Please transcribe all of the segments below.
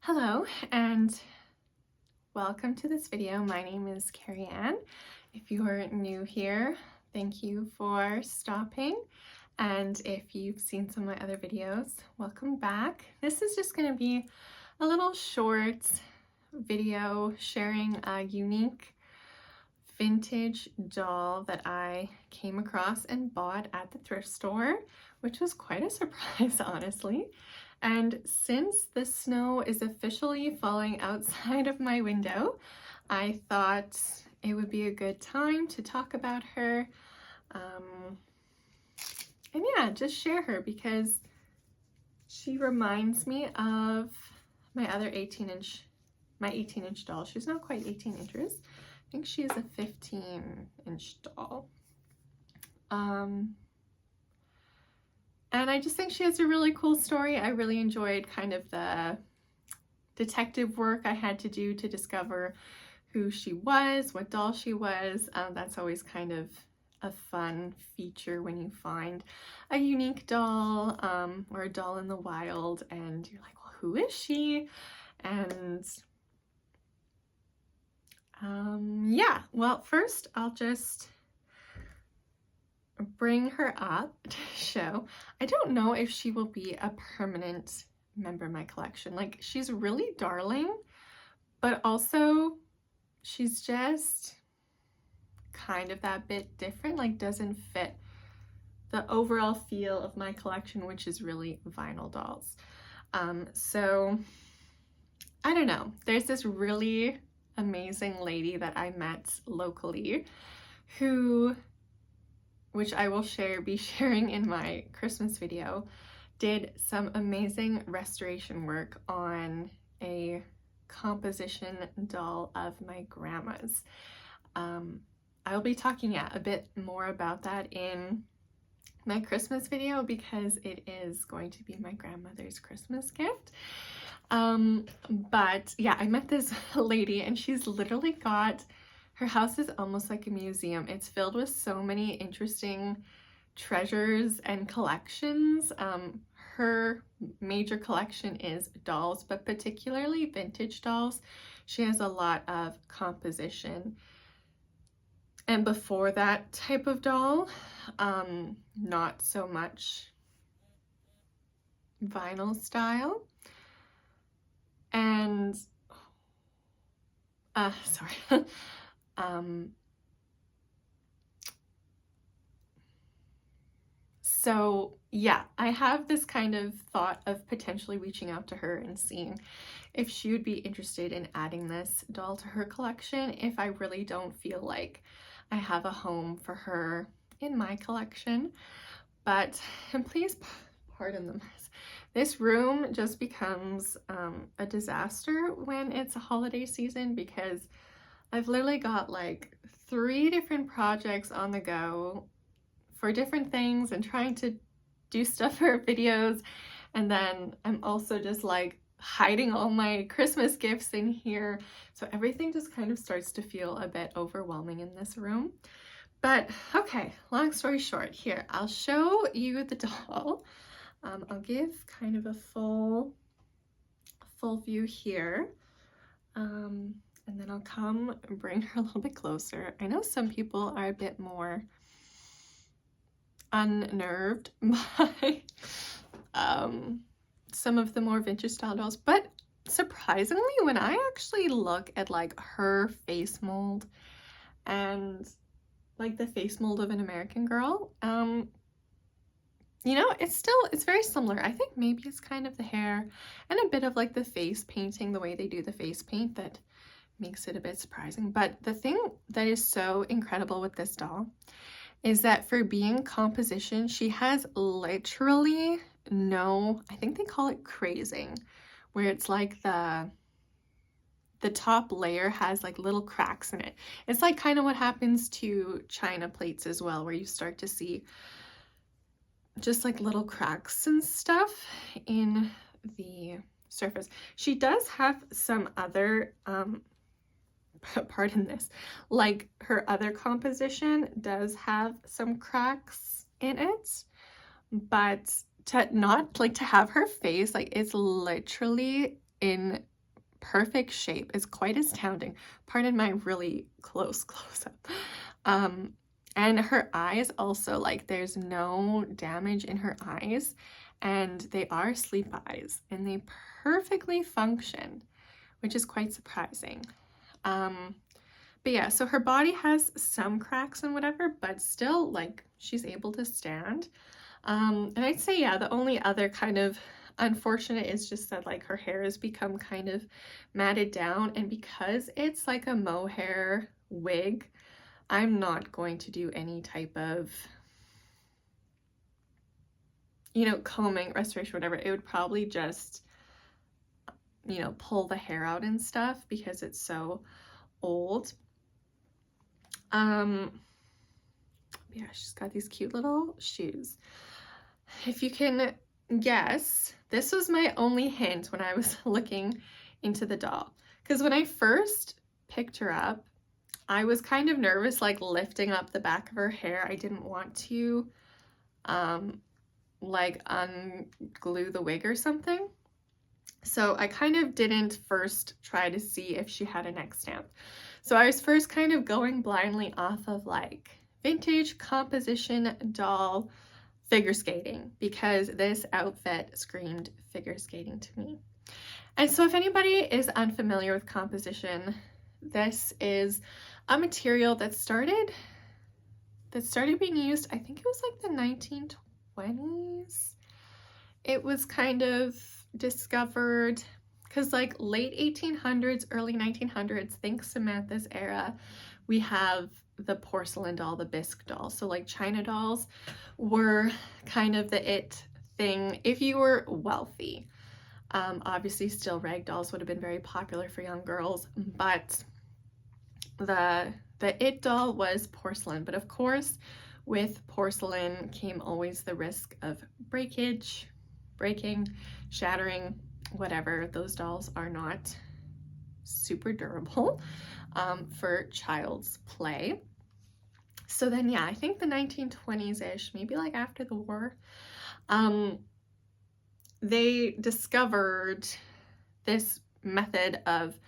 Hello and welcome to this video. My name is Carrie Ann. If you're new here, thank you for stopping. And if you've seen some of my other videos, welcome back. This is just going to be a little short video sharing a unique vintage doll that I came across and bought at the thrift store, which was quite a surprise, honestly. And since the snow is officially falling outside of my window, I thought it would be a good time to talk about her. And yeah, just share her because she reminds me of my other 18-inch doll. She's not quite 18 inches. I think she's a 15-inch doll. And I just think she has a really cool story. I really enjoyed kind of the detective work I had to do to discover who she was, what doll she was. That's always kind of a fun feature when you find a unique doll or a doll in the wild and you're like, well, who is she? And yeah, well, first I'll just bring her up to show. I don't know if she will be a permanent member of my collection. Like, she's really darling, but also she's just kind of that bit different, like doesn't fit the overall feel of my collection, which is really vinyl dolls. So I don't know, there's this really amazing lady that I met locally who, which I will be sharing in my Christmas video, did some amazing restoration work on a composition doll of my grandma's. I'll be talking a bit more about that in my Christmas video because it is going to be my grandmother's Christmas gift. But yeah, I met this lady and she's literally got, her house is almost like a museum. It's filled with so many interesting treasures and collections. Her major collection is dolls, but particularly vintage dolls. She has a lot of composition. And before that type of doll, not so much vinyl style. And, sorry. So yeah, I have this kind of thought of potentially reaching out to her and seeing if she would be interested in adding this doll to her collection if I really don't feel like I have a home for her in my collection. But, and please pardon the mess. This room just becomes a disaster when it's a holiday season because I've literally got like 3 different projects on the go for different things and trying to do stuff for videos, and then I'm also just like hiding all my Christmas gifts in here, so everything just kind of starts to feel a bit overwhelming in this room. But okay, long story short, here I'll show you the doll. I'll give kind of a full view here, and then I'll come and bring her a little bit closer. I know some people are a bit more unnerved by some of the more vintage style dolls, but surprisingly, when I actually look at like her face mold and like the face mold of an American Girl, you know, it's very similar. I think maybe it's kind of the hair and a bit of like the face painting, the way they do the face paint, that makes it a bit surprising. But the thing that is so incredible with this doll is that for being composition, she has literally no, I think they call it crazing, where it's like the top layer has like little cracks in it. It's like kind of what happens to china plates as well, where you start to see just like little cracks and stuff in the surface. She does have some other pardon this, like her other composition does have some cracks in it, but to not like to have her face like it's literally in perfect shape is quite astounding. Pardon my really close up. And her eyes also, like, there's no damage in her eyes, and they are sleep eyes, and they perfectly function, which is quite surprising. But yeah, so her body has some cracks and whatever, but still, like, she's able to stand. And I'd say, yeah, the only other kind of unfortunate is just that, like, her hair has become kind of matted down, and because it's like a mohair wig, I'm not going to do any type of, you know, combing, restoration, whatever. It would probably just, you know, pull the hair out and stuff because it's so old. Yeah, she's got these cute little shoes. If you can guess, this was my only hint when I was looking into the doll, because when I first picked her up, I was kind of nervous, like, lifting up the back of her hair. I didn't want to like unglue the wig or something, so I kind of didn't first try to see if she had a neck stamp. So I was first kind of going blindly off of like vintage composition doll figure skating, because this outfit screamed figure skating to me. And so if anybody is unfamiliar with composition, this is a material that started being used, I think it was like the 1920s. It was kind of discovered because, like, late 1800s, early 1900s, think Samantha's era, we have the porcelain doll, the bisque doll. So like China dolls were kind of the it thing if you were wealthy. Obviously still rag dolls would have been very popular for young girls, but the it doll was porcelain. But of course, with porcelain came always the risk of breakage, breaking, shattering, whatever. Those dolls are not super durable for child's play. So then, yeah, I think the 1920s-ish, maybe like after the war, they discovered this method of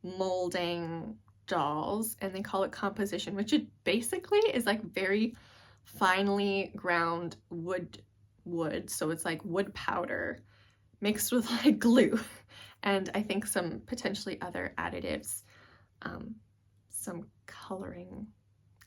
molding dolls, and they call it composition, which it basically is like very finely ground wood, so it's like wood powder mixed with like glue, and I think some potentially other additives, some coloring,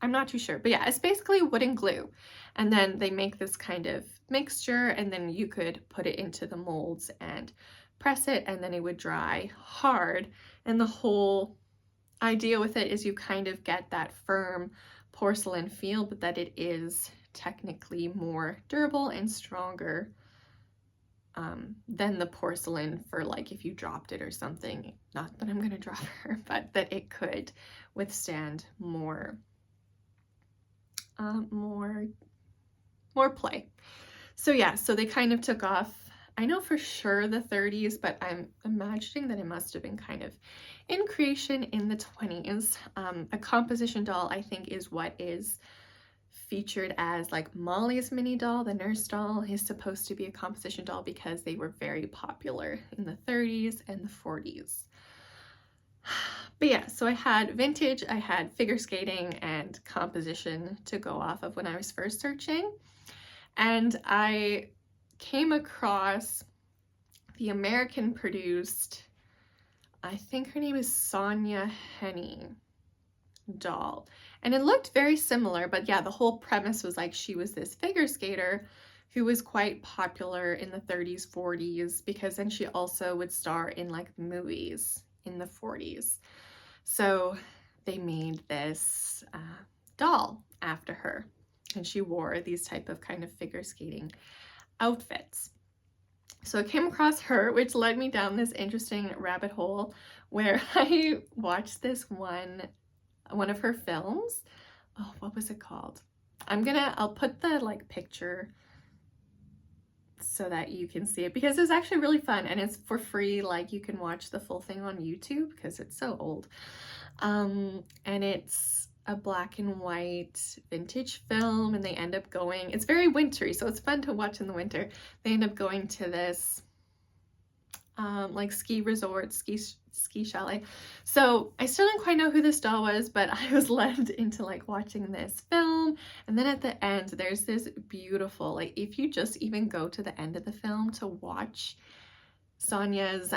I'm not too sure, but yeah, it's basically wood and glue, and then they make this kind of mixture, and then you could put it into the molds and press it, and then it would dry hard. And the whole idea with it is you kind of get that firm porcelain feel, but that it is technically more durable and stronger than the porcelain for, like, if you dropped it or something. Not that I'm gonna drop her, but that it could withstand more play. So yeah, so they kind of took off, I know for sure the 30s, but I'm imagining that it must have been kind of in creation in the 20s. A composition doll, I think, is what is featured as like Molly's mini doll. The nurse doll is supposed to be a composition doll because they were very popular in the 30s and the 40s. But yeah, so I had vintage, I had figure skating, and composition to go off of when I was first searching. And I came across the American produced, I think her name is Sonia Henny doll. And it looked very similar, but yeah, the whole premise was like she was this figure skater who was quite popular in the 30s, 40s, because then she also would star in like movies in the 40s. So they made this doll after her, and she wore these type of kind of figure skating outfits. So I came across her, which led me down this interesting rabbit hole where I watched this one of her films. Oh, what was it called? I'll put the like picture so that you can see it, because it's actually really fun and it's for free. Like, you can watch the full thing on YouTube because it's so old. And it's a black and white vintage film, and they end up going, it's very wintry, so it's fun to watch in the winter. They end up going to this like ski resort, ski chalet. So I still didn't quite know who this doll was, but I was led into like watching this film. And then at the end, there's this beautiful, like if you just even go to the end of the film to watch Sonia's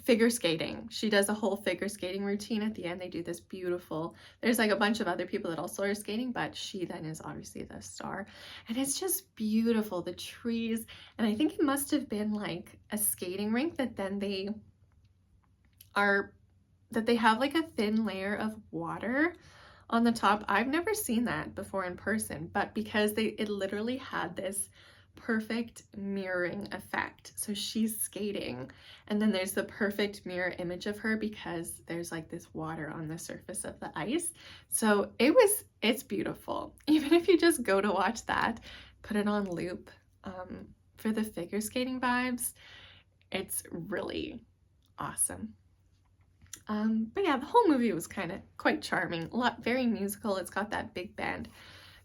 figure skating. She does a whole figure skating routine at the end. They do this beautiful, there's like a bunch of other people that also are skating, but she then is obviously the star. And it's just beautiful, the trees. And I think it must have been like a skating rink that then they have like a thin layer of water on the top. I've never seen that before in person, but because it literally had this perfect mirroring effect. So she's skating and then there's the perfect mirror image of her because there's like this water on the surface of the ice. So it's beautiful. Even if you just go to watch that, put it on loop for the figure skating vibes, it's really awesome. But yeah, the whole movie was kind of quite charming, very musical. It's got that big band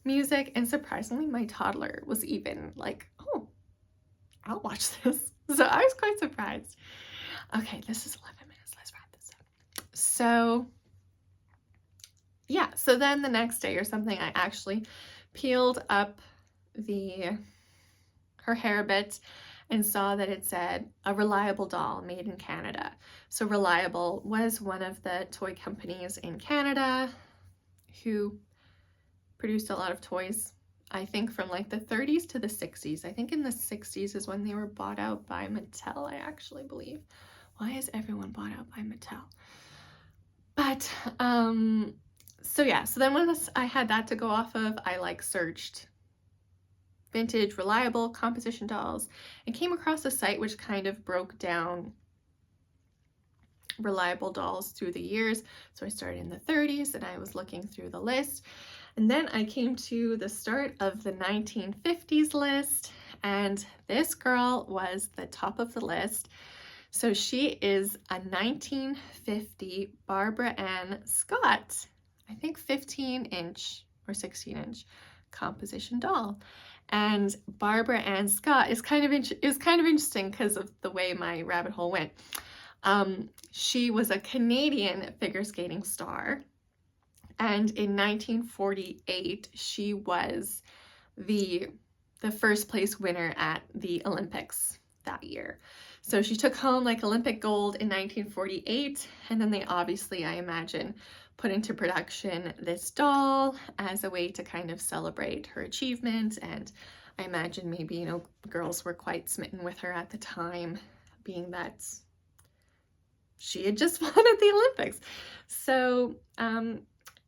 music, and surprisingly my toddler was even like, oh, I'll watch this. So I was quite surprised. Okay, this is 11 minutes, let's wrap this up. So yeah, so then the next day or something, I actually peeled up her hair a bit and saw that it said a Reliable doll made in Canada. So Reliable was one of the toy companies in Canada who produced a lot of toys, I think from like the 30s to the 60s. I think in the 60s is when they were bought out by Mattel, I actually believe. Why is everyone bought out by Mattel? But so yeah, so then once I had that to go off of, I like searched vintage Reliable composition dolls and came across a site which kind of broke down Reliable dolls through the years. So I started in the 30s and I was looking through the list, and then I came to the start of the 1950s list, and this girl was the top of the list. So she is a 1950 Barbara Ann Scott, I think 15-inch or 16-inch composition doll. And Barbara Ann Scott is kind of interesting because of the way my rabbit hole went. She was a Canadian figure skating star, and in 1948 she was the first place winner at the Olympics that year. So she took home like Olympic gold in 1948, and then they obviously, I imagine, put into production this doll as a way to kind of celebrate her achievement. And I imagine maybe, you know, girls were quite smitten with her at the time, being that she had just won at the Olympics. So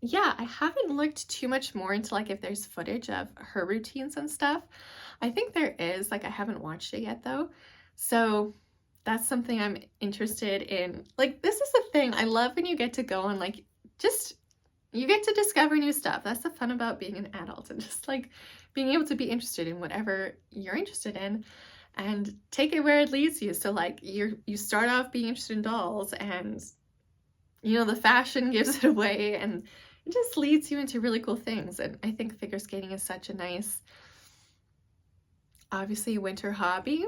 yeah, I haven't looked too much more into like if there's footage of her routines and stuff. I think there is, like I haven't watched it yet though. So that's something I'm interested in. Like, this is the thing, I love when you get to go on like, just, you get to discover new stuff. That's the fun about being an adult, and just like being able to be interested in whatever you're interested in and take it where it leads you. So like you start off being interested in dolls, and you know, the fashion gives it away, and it just leads you into really cool things. And I think figure skating is such a nice, obviously, winter hobby.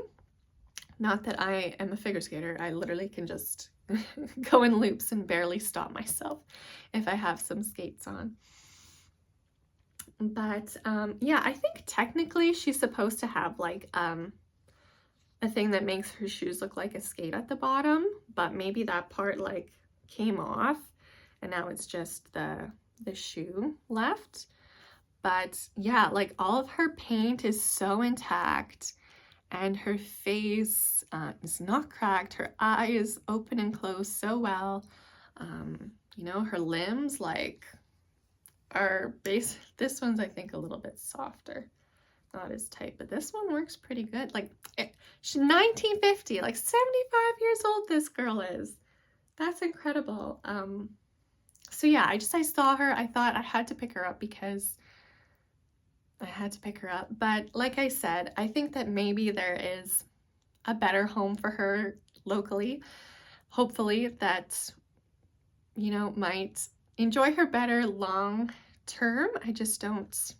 Not that I am a figure skater, I literally can just go in loops and barely stop myself if I have some skates on. But yeah, I think technically she's supposed to have like a thing that makes her shoes look like a skate at the bottom, but maybe that part like came off and now it's just the shoe left. But yeah, like all of her paint is so intact, and her face is not cracked. Her eyes open and close so well. You know, her limbs like are this one's I think a little bit softer, not as tight, but this one works pretty good. Like she's 1950, like 75 years old this girl is. That's incredible. So yeah, I saw her, I thought I had to pick her up because I had to pick her up. But like I said, I think that maybe there is a better home for her locally, hopefully, that, you know, might enjoy her better long term. I just don't,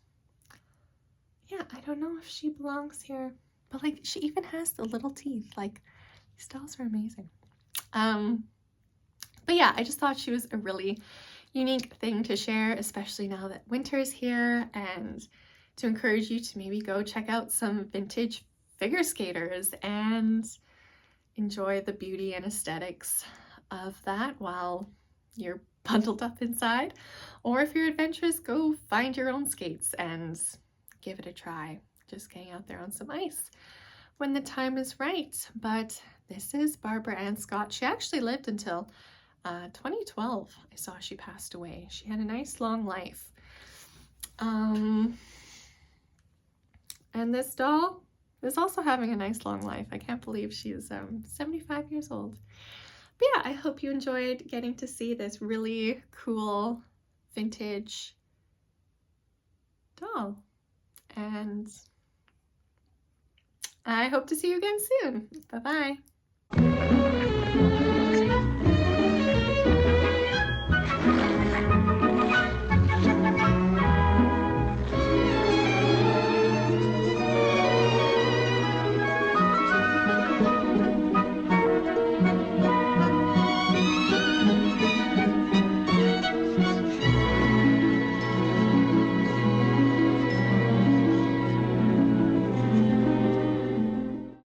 yeah, I don't know if she belongs here. but like she even has the little teeth. Like, these dolls are amazing. But yeah, I just thought she was a really unique thing to share, especially now that winter is here, and to encourage you to maybe go check out some vintage figure skaters and enjoy the beauty and aesthetics of that while you're bundled up inside. Or if you're adventurous, go find your own skates and give it a try. Just getting out there on some ice when the time is right. But this is Barbara Ann Scott. She actually lived until 2012. I saw she passed away. She had a nice long life. And this doll is also having a nice long life. I can't believe she's 75 years old. But yeah, I hope you enjoyed getting to see this really cool vintage doll. And I hope to see you again soon. Bye-bye.